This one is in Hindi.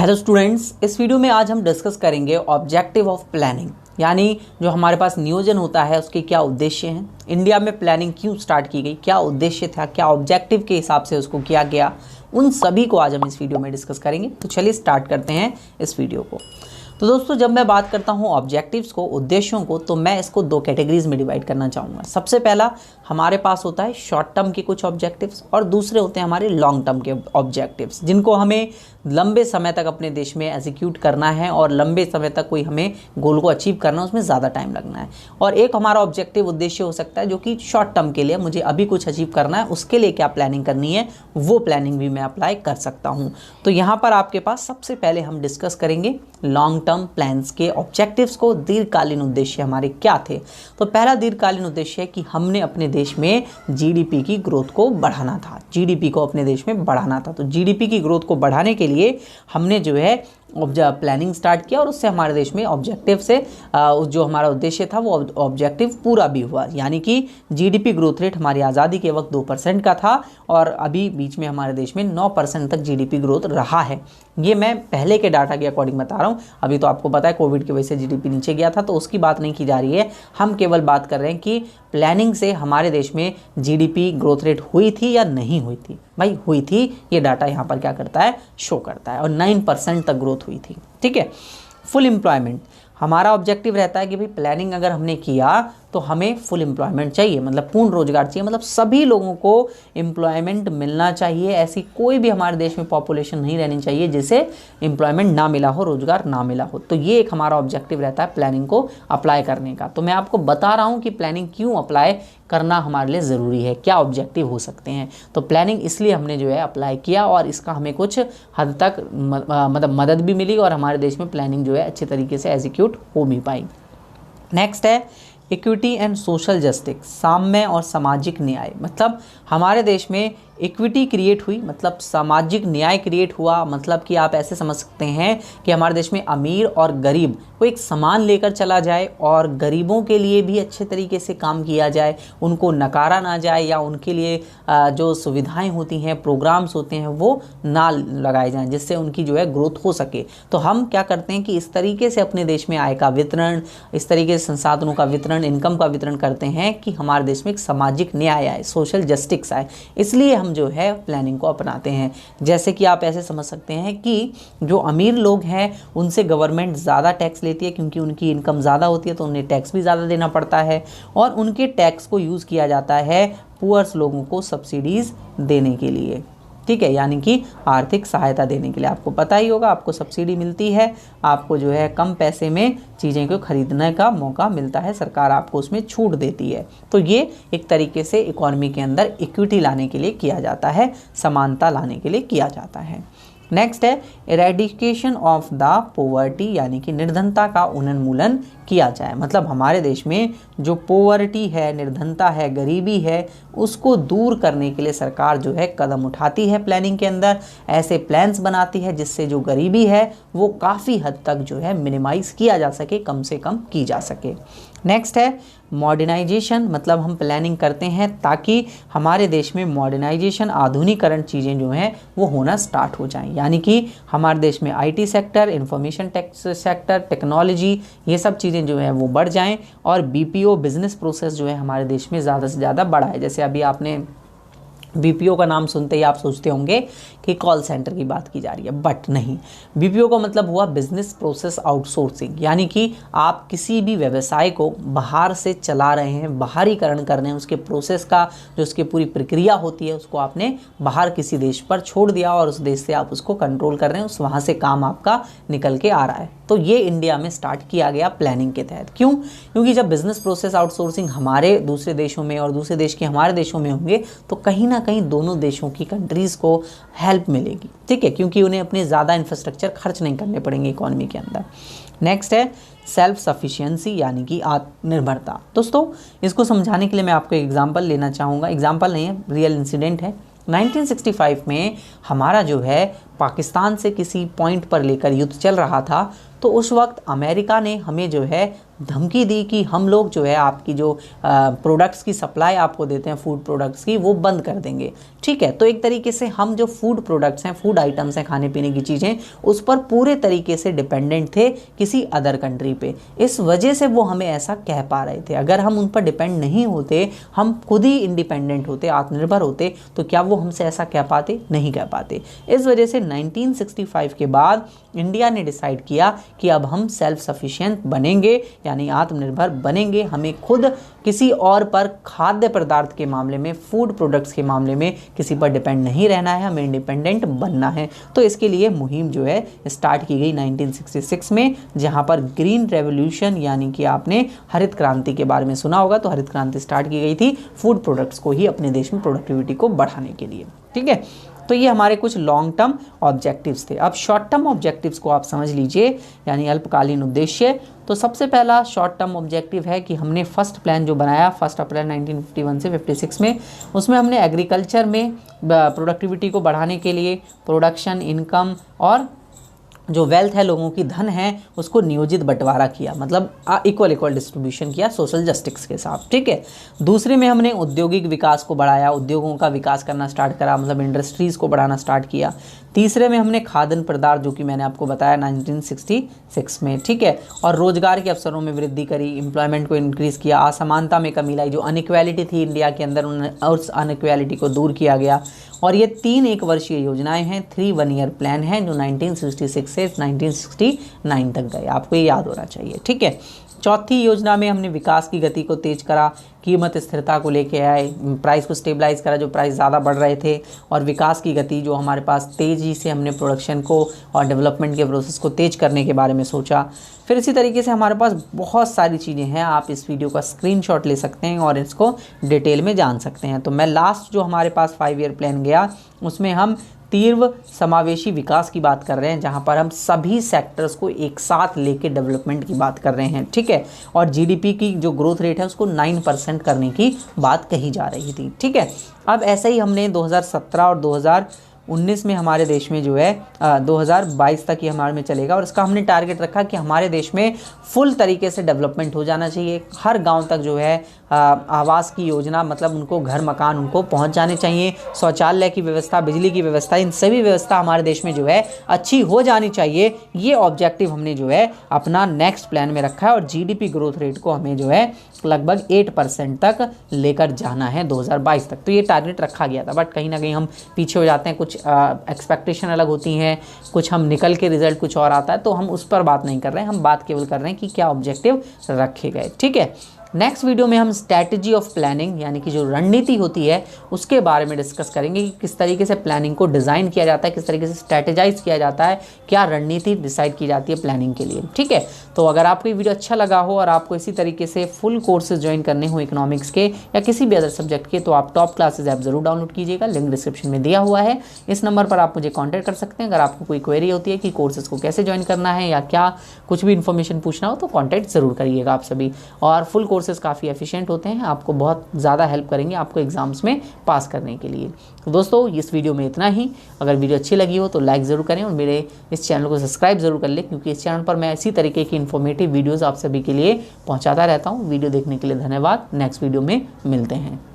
हेलो स्टूडेंट्स, इस वीडियो में आज हम डिस्कस करेंगे ऑब्जेक्टिव ऑफ प्लानिंग, यानी जो हमारे पास नियोजन होता है उसके क्या उद्देश्य हैं, इंडिया में प्लानिंग क्यों स्टार्ट की गई, क्या उद्देश्य था, क्या ऑब्जेक्टिव के हिसाब से उसको किया गया, उन सभी को आज हम इस वीडियो में डिस्कस करेंगे। तो चलिए स्टार्ट करते हैं इस वीडियो को। तो दोस्तों, जब मैं बात करता हूँ ऑब्जेक्टिव्स को, उद्देश्यों को, तो मैं इसको दो कैटेगरीज में डिवाइड करना चाहूँगा। सबसे पहला हमारे पास होता है शॉर्ट टर्म के कुछ ऑब्जेक्टिव्स और दूसरे होते हैं हमारे लॉन्ग टर्म के ऑब्जेक्टिव्स, जिनको हमें लंबे समय तक अपने देश में एग्जीक्यूट करना है और लंबे समय तक कोई हमें गोल को अचीव करना है, उसमें ज़्यादा टाइम लगना है। और एक हमारा ऑब्जेक्टिव उद्देश्य हो सकता है जो कि शॉर्ट टर्म के लिए, मुझे अभी कुछ अचीव करना है, उसके लिए क्या प्लानिंग करनी है, वो प्लानिंग भी मैं अप्लाई कर सकता हूँ। तो यहाँ पर आपके पास सबसे पहले हम डिस्कस करेंगे लॉन्ग टर्म प्लान्स के ऑब्जेक्टिव्स को। दीर्घकालीन उद्देश्य हमारे क्या थे? तो पहला दीर्घकालीन उद्देश्य है कि हमने अपने देश में जीडीपी की ग्रोथ को बढ़ाना था। जीडीपी को अपने देश में बढ़ाना था, तो जीडीपी की ग्रोथ को बढ़ाने के लिए हमने जो है प्लानिंग स्टार्ट किया और उससे हमारे देश में ऑब्जेक्टिव से जो हमारा उद्देश्य था वो ऑब्जेक्टिव पूरा भी हुआ। यानी कि जीडीपी ग्रोथ रेट हमारी आज़ादी के वक्त 2% का था और अभी बीच में हमारे देश में 9% तक जीडीपी ग्रोथ रहा है। ये मैं पहले के डाटा के अकॉर्डिंग बता रहा हूँ। अभी तो आपको पता है कोविड की वजह से जीडीपी नीचे गया था, तो उसकी बात नहीं की जा रही है। हम केवल बात कर रहे हैं कि प्लानिंग से हमारे देश में जीडीपी ग्रोथ रेट हुई थी या नहीं हुई थी। भाई हुई थी, ये डाटा यहाँ पर क्या करता है, शो करता है, और 9% तक ग्रोथ हुई थी। ठीक है। फुल एम्प्लॉयमेंट हमारा ऑब्जेक्टिव रहता है कि भाई प्लानिंग अगर हमने किया तो हमें फुल एम्प्लॉयमेंट चाहिए, मतलब पूर्ण रोजगार चाहिए, मतलब सभी लोगों को एम्प्लॉयमेंट मिलना चाहिए। ऐसी कोई भी हमारे देश में पॉपुलेशन नहीं रहनी चाहिए जिसे एम्प्लॉयमेंट ना मिला हो, रोजगार ना मिला हो। तो ये एक हमारा ऑब्जेक्टिव रहता है प्लानिंग को अप्लाई करने का। तो मैं आपको बता रहा हूँ कि प्लानिंग क्यों अप्लाई करना हमारे लिए ज़रूरी है, क्या ऑब्जेक्टिव हो सकते हैं। तो प्लानिंग इसलिए हमने जो है अप्लाई किया और इसका हमें कुछ हद तक मतलब मदद भी मिली और हमारे देश में प्लानिंग जो है अच्छे तरीके से एग्जीक्यूट हो भी पाई। नेक्स्ट है इक्विटी एंड सोशल जस्टिस, साम्य और सामाजिक न्याय। मतलब हमारे देश में इक्विटी क्रिएट हुई, मतलब सामाजिक न्याय क्रिएट हुआ। मतलब कि आप ऐसे समझ सकते हैं कि हमारे देश में अमीर और गरीब को एक समान लेकर चला जाए और गरीबों के लिए भी अच्छे तरीके से काम किया जाए, उनको नकारा ना जाए या उनके लिए जो सुविधाएं होती हैं, प्रोग्राम्स होते हैं, वो ना लगाए जाएं, जिससे उनकी जो है ग्रोथ हो सके। तो हम क्या करते हैं कि इस तरीके से अपने देश में आय का वितरण, इस तरीके से संसाधनों का वितरण, इनकम का वितरण करते हैं कि हमारे देश में एक सामाजिक न्याय आए, सोशल जस्टिस आए। इसलिए हम जो है प्लानिंग को अपनाते हैं। जैसे कि आप ऐसे समझ सकते हैं कि जो अमीर लोग हैं उनसे गवर्नमेंट ज़्यादा टैक्स लेती है, क्योंकि उनकी इनकम ज़्यादा होती है तो उन्हें टैक्स भी ज़्यादा देना पड़ता है, और उनके टैक्स को यूज़ किया जाता है पुअर्स लोगों को सब्सिडीज़ देने के लिए। ठीक है, यानी कि आर्थिक सहायता देने के लिए। आपको पता ही होगा, आपको सब्सिडी मिलती है, आपको जो है कम पैसे में चीज़ें को खरीदने का मौका मिलता है, सरकार आपको उसमें छूट देती है। तो ये एक तरीके से इकोनॉमी के अंदर इक्विटी लाने के लिए किया जाता है, समानता लाने के लिए किया जाता है। नेक्स्ट है इरेडिकेशन ऑफ द पोवर्टी, यानी कि निर्धनता का उन्मूलन किया जाए। मतलब हमारे देश में जो पोवर्टी है, निर्धनता है, गरीबी है, उसको दूर करने के लिए सरकार जो है कदम उठाती है। प्लानिंग के अंदर ऐसे प्लान्स बनाती है जिससे जो गरीबी है वो काफ़ी हद तक जो है मिनिमाइज़ किया जा सके, कम से कम की जा सके। नेक्स्ट है मॉडर्नाइजेशन, मतलब हम प्लानिंग करते हैं ताकि हमारे देश में मॉडर्नाइजेशन, आधुनिकरण चीज़ें जो हैं वो होना स्टार्ट हो जाएं। यानी कि हमारे देश में IT sector, information sector, technology, ये सब चीज़ें जो हैं वो बढ़ जाएं और बीपीओ बिजनेस प्रोसेस जो है हमारे देश में ज़्यादा से ज़्यादा बढ़ा है। जैसे अभी आपने बीपीओ का नाम सुनते ही आप सोचते होंगे कि कॉल सेंटर की बात की जा रही है, बट नहीं। बीपीओ का मतलब हुआ बिजनेस प्रोसेस आउटसोर्सिंग, यानी कि आप किसी भी व्यवसाय को बाहर से चला रहे हैं, बाहरीकरण कर रहे हैं, उसके प्रोसेस का जो उसकी पूरी प्रक्रिया होती है उसको आपने बाहर किसी देश पर छोड़ दिया और उस देश से आप उसको कंट्रोल कर रहे हैं, उस वहाँ से काम आपका निकल के आ रहा है। तो ये इंडिया में स्टार्ट किया गया प्लानिंग के तहत। क्यों? क्योंकि जब बिजनेस प्रोसेस आउटसोर्सिंग हमारे दूसरे देशों में और दूसरे देश के हमारे देशों में होंगे तो कहीं ना कहीं दोनों देशों की कंट्रीज़ को हेल्प मिलेगी। ठीक है, क्योंकि उन्हें अपने ज़्यादा इंफ्रास्ट्रक्चर खर्च नहीं करने पड़ेंगे इकोनॉमी के अंदर। नेक्स्ट है सेल्फ सफिशिएंसी, यानी कि आत्मनिर्भरता। दोस्तों, इसको समझाने के लिए मैं आपको एग्जांपल लेना चाहूँगा। एग्जांपल नहीं है, रियल इंसिडेंट है। 1965 में हमारा जो है पाकिस्तान से किसी पॉइंट पर लेकर युद्ध चल रहा था, तो उस वक्त अमेरिका ने हमें जो है धमकी दी कि हम लोग जो है आपकी जो प्रोडक्ट्स की सप्लाई आपको देते हैं फूड प्रोडक्ट्स की, वो बंद कर देंगे। ठीक है, तो एक तरीके से हम जो फूड प्रोडक्ट्स हैं, फूड आइटम्स हैं, खाने पीने की चीज़ें, उस पर पूरे तरीके से डिपेंडेंट थे किसी अदर कंट्री पे। इस वजह से वो हमें ऐसा कह पा रहे थे। अगर हम उन पर डिपेंड नहीं होते, हम खुद ही इंडिपेंडेंट होते, आत्मनिर्भर होते, तो क्या वो हमसे ऐसा कह पाते? नहीं कह पाते। इस वजह से 1965 के बाद इंडिया ने डिसाइड किया कि अब हम सेल्फ सफिशिएंट बनेंगे, यानी आत्मनिर्भर बनेंगे। हमें खुद किसी और पर खाद्य पदार्थ के मामले में, फूड प्रोडक्ट्स के मामले में किसी पर डिपेंड नहीं रहना है, हमें इंडिपेंडेंट बनना है। तो इसके लिए मुहिम जो है स्टार्ट की गई 1966 में, जहां पर ग्रीन रेवोल्यूशन यानी कि आपने हरित क्रांति के बारे में सुना होगा, तो हरित क्रांति स्टार्ट की गई थी फूड प्रोडक्ट्स को ही अपने देश में प्रोडक्टिविटी को बढ़ाने के लिए। ठीक है, तो ये हमारे कुछ लॉन्ग टर्म ऑब्जेक्टिव्स थे। अब शॉर्ट टर्म ऑब्जेक्टिव्स को आप समझ लीजिए, यानी अल्पकालीन उद्देश्य। तो सबसे पहला शॉर्ट टर्म ऑब्जेक्टिव है कि हमने फर्स्ट प्लान जो बनाया 1 अप्रैल 1951 से 56 में, उसमें हमने एग्रीकल्चर में प्रोडक्टिविटी को बढ़ाने के लिए प्रोडक्शन, इनकम और जो वेल्थ है, लोगों की धन है, उसको नियोजित बंटवारा किया, मतलब इक्वल डिस्ट्रीब्यूशन किया सोशल जस्टिस के साथ। ठीक है, दूसरे में हमने औद्योगिक विकास को बढ़ाया, उद्योगों का विकास करना स्टार्ट करा, मतलब इंडस्ट्रीज़ को बढ़ाना स्टार्ट किया। तीसरे में हमने खाद्यान्न पदार्थ, जो कि मैंने आपको बताया 1966 में। ठीक है, और रोजगार के अवसरों में वृद्धि करी, एम्प्लॉयमेंट को इंक्रीज़ किया, असमानता में कमी लाई, जो अनइक्वालिटी थी इंडिया के अंदर उस अनइक्वालिटी को दूर किया गया। और ये 3 एक वर्षीय योजनाएं हैं, 3 1 ईयर प्लान है, जो 1966 से 1969 तक गए। आपको ये याद होना चाहिए। ठीक है, चौथी योजना में हमने विकास की गति को तेज करा, कीमत स्थिरता को लेके आए, प्राइस को स्टेबलाइज करा, जो प्राइस ज़्यादा बढ़ रहे थे, और विकास की गति जो हमारे पास, तेज़ी से हमने प्रोडक्शन को और डेवलपमेंट के प्रोसेस को तेज करने के बारे में सोचा। फिर इसी तरीके से हमारे पास बहुत सारी चीज़ें हैं, आप इस वीडियो का स्क्रीनशॉट ले सकते हैं और इसको डिटेल में जान सकते हैं। तो मैं लास्ट जो हमारे पास 5 ईयर प्लान गया, उसमें हम तीव्र समावेशी विकास की बात कर रहे हैं, जहां पर हम सभी सेक्टर्स को एक साथ लेके डेवलपमेंट की बात कर रहे हैं। ठीक है, और जीडीपी की जो ग्रोथ रेट है उसको 9% करने की बात कही जा रही थी। ठीक है, अब ऐसे ही हमने 2017 और 2019 में हमारे देश में जो है 2022 तक ये हमारे में चलेगा, और इसका हमने टारगेट रखा कि हमारे देश में फुल तरीके से डेवलपमेंट हो जाना चाहिए। हर गांव तक जो है आवास की योजना, मतलब उनको घर मकान उनको पहुंच जाने चाहिए। शौचालय की व्यवस्था, बिजली की व्यवस्था, इन सभी व्यवस्था हमारे देश में जो है अच्छी हो जानी चाहिए। ये ऑब्जेक्टिव हमने जो है अपना नेक्स्ट प्लान में रखा है, और जीडीपी ग्रोथ रेट को हमें जो है लगभग 8% तक लेकर जाना है 2022 तक। तो ये टारगेट रखा गया था, बट कहीं ना कहीं हम पीछे हो जाते हैं, कुछ एक्सपेक्टेशन अलग होती हैं, कुछ हम निकल के रिजल्ट कुछ और आता है, तो हम उस पर बात नहीं कर रहे हैं, हम बात केवल कर रहे हैं कि क्या ऑब्जेक्टिव रखे गए। ठीक है, नेक्स्ट वीडियो में हम स्ट्रैटेजी ऑफ प्लानिंग, यानी कि जो रणनीति होती है उसके बारे में डिस्कस करेंगे कि किस तरीके से प्लानिंग को डिज़ाइन किया जाता है, किस तरीके से स्ट्रैटेजाइज किया जाता है, क्या रणनीति डिसाइड की जाती है प्लानिंग के लिए। ठीक है, तो अगर आपको ये वीडियो अच्छा लगा हो और आपको इसी तरीके से फुल कोर्सेज ज्वाइन करने हो इकोनॉमिक्स के या किसी भी अदर सब्जेक्ट के, तो आप टॉप क्लासेज ऐप जरूर डाउनलोड कीजिएगा, लिंक डिस्क्रिप्शन में दिया हुआ है। इस नंबर पर आप मुझे कॉन्टैक्ट कर सकते हैं। अगर आपको कोई क्वेरी होती है कि कोर्सेज को कैसे ज्वाइन करना है या क्या कुछ भी इन्फॉर्मेशन पूछना हो, तो कॉन्टैक्ट जरूर करिएगा आप सभी। और फुल कोर्सेज काफ़ी एफिशिएंट होते हैं, आपको बहुत ज़्यादा हेल्प करेंगे आपको एग्जाम्स में पास करने के लिए। तो दोस्तों, इस वीडियो में इतना ही। अगर वीडियो अच्छी लगी हो तो लाइक ज़रूर करें, और मेरे इस चैनल को सब्सक्राइब ज़रूर कर लें, क्योंकि इस चैनल पर मैं इसी तरीके की इन्फॉर्मेटिव वीडियोज़ आप सभी के लिए पहुंचाता रहता हूं। वीडियो देखने के लिए धन्यवाद। नेक्स्ट वीडियो में मिलते हैं।